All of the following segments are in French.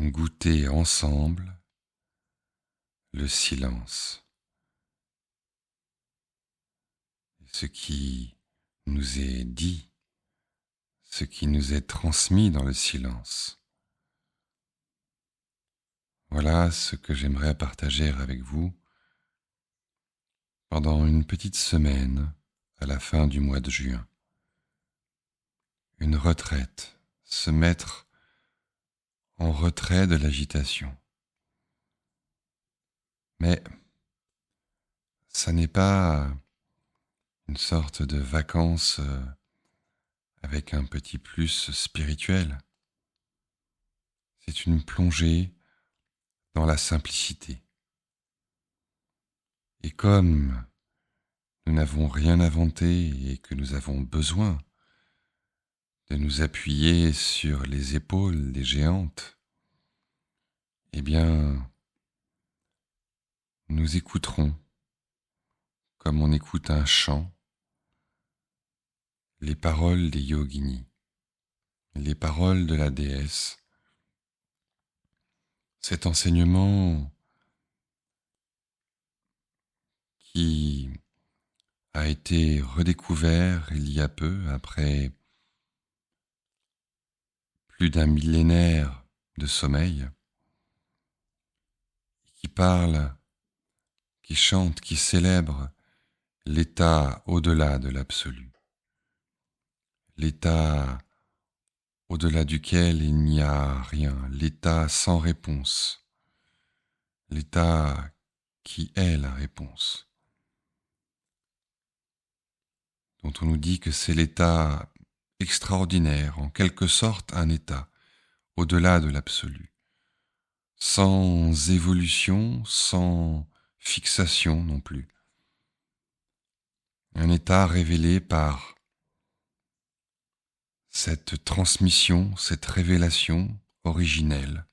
goûter ensemble le silence, ce qui nous est dit, ce qui nous est transmis dans le silence. Voilà ce que j'aimerais partager avec vous pendant une petite semaine à la fin du mois de juin. Une retraite, se mettre en retrait de l'agitation. Mais ça n'est pas une sorte de vacances avec un petit plus spirituel. C'est une plongée dans la simplicité. Et comme nous n'avons rien inventé et que nous avons besoin de nous appuyer sur les épaules des géantes, eh bien, nous écouterons, comme on écoute un chant, les paroles des yoginis, les paroles de la déesse. Cet enseignement qui a été redécouvert il y a peu, après plus d'un millénaire de sommeil, qui parle, qui chante, qui célèbre l'état au-delà de l'absolu, l'état au-delà duquel il n'y a rien, l'état sans réponse, l'état qui est la réponse, dont on nous dit que c'est l'état extraordinaire, en quelque sorte un état au-delà de l'absolu, sans évolution, sans fixation non plus. Un état révélé par cette transmission, cette révélation originelle,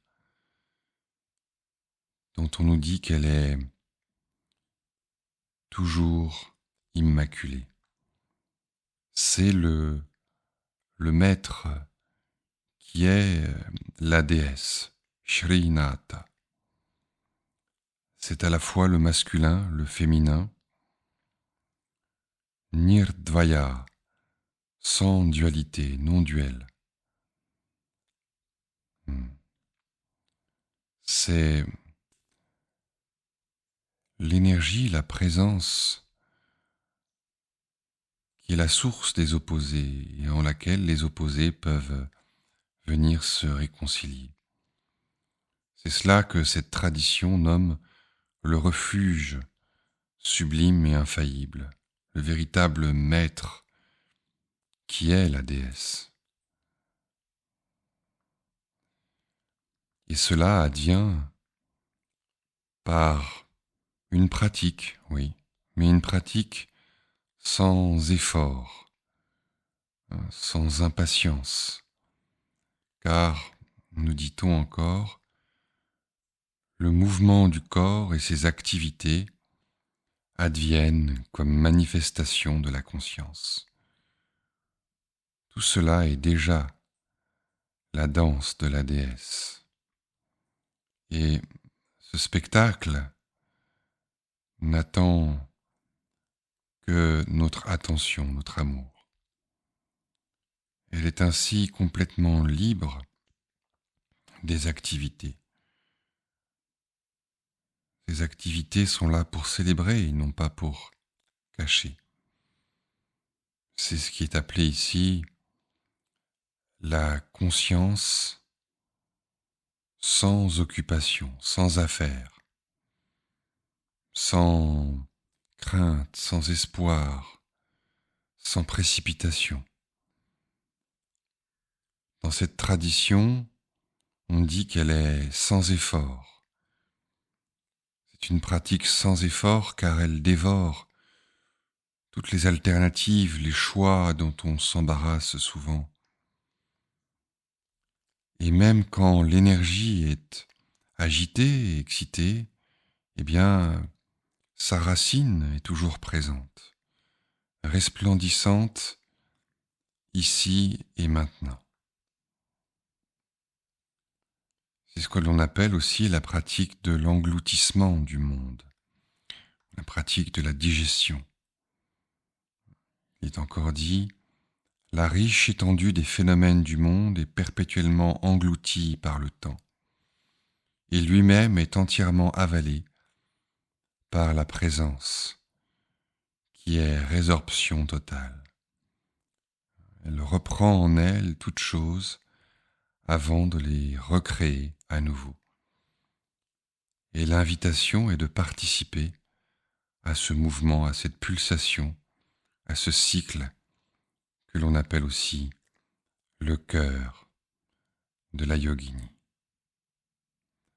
dont on nous dit qu'elle est toujours immaculée. C'est le maître qui est la déesse, Shrinata. C'est à la fois le masculin, le féminin, Nirdvaya, sans dualité, non duel. C'est l'énergie, la présence qui est la source des opposés et en laquelle les opposés peuvent venir se réconcilier. C'est cela que cette tradition nomme le refuge sublime et infaillible, le véritable maître qui est la déesse. Et cela advient par une pratique, oui, mais une pratique sans effort, sans impatience, car, nous dit-on encore, le mouvement du corps et ses activités adviennent comme manifestation de la conscience. Tout cela est déjà la danse de la déesse. Et ce spectacle n'attend que notre attention, notre amour. Elle est ainsi complètement libre des activités. Ces activités sont là pour célébrer et non pas pour cacher. C'est ce qui est appelé ici la conscience sans occupation, sans affaire, sans crainte, sans espoir, sans précipitation. Dans cette tradition, on dit qu'elle est sans effort. C'est une pratique sans effort car elle dévore toutes les alternatives, les choix dont on s'embarrasse souvent. Et même quand l'énergie est agitée et excitée, eh bien, sa racine est toujours présente, resplendissante ici et maintenant. C'est ce que l'on appelle aussi la pratique de l'engloutissement du monde, la pratique de la digestion. Il est encore dit, la riche étendue des phénomènes du monde est perpétuellement engloutie par le temps, et lui-même est entièrement avalé par la présence, qui est résorption totale. Elle reprend en elle toutes choses avant de les recréer à nouveau. Et l'invitation est de participer à ce mouvement, à cette pulsation, à ce cycle que l'on appelle aussi le cœur de la yogini.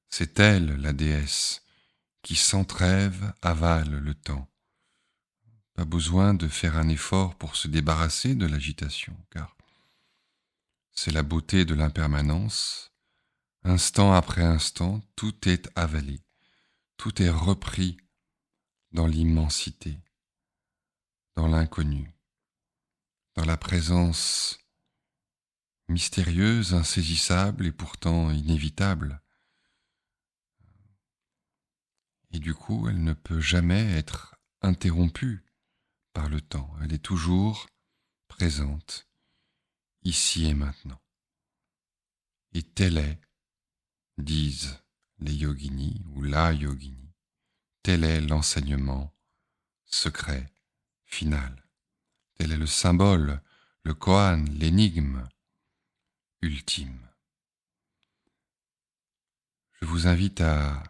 C'est elle, la déesse, qui sans trêve avale le temps. Pas besoin de faire un effort pour se débarrasser de l'agitation, car c'est la beauté de l'impermanence. Instant après instant, tout est avalé, tout est repris dans l'immensité, dans l'inconnu, dans la présence mystérieuse, insaisissable et pourtant inévitable. Et du coup, elle ne peut jamais être interrompue par le temps. Elle est toujours présente, ici et maintenant. Et tel est, disent les yoginis ou la yogini, tel est l'enseignement secret, final. Tel est le symbole, le koan, l'énigme ultime. Je vous invite à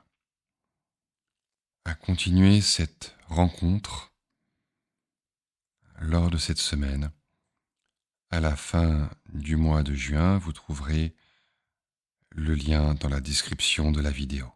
continuer cette rencontre lors de cette semaine. À la fin du mois de juin, vous trouverez le lien dans la description de la vidéo.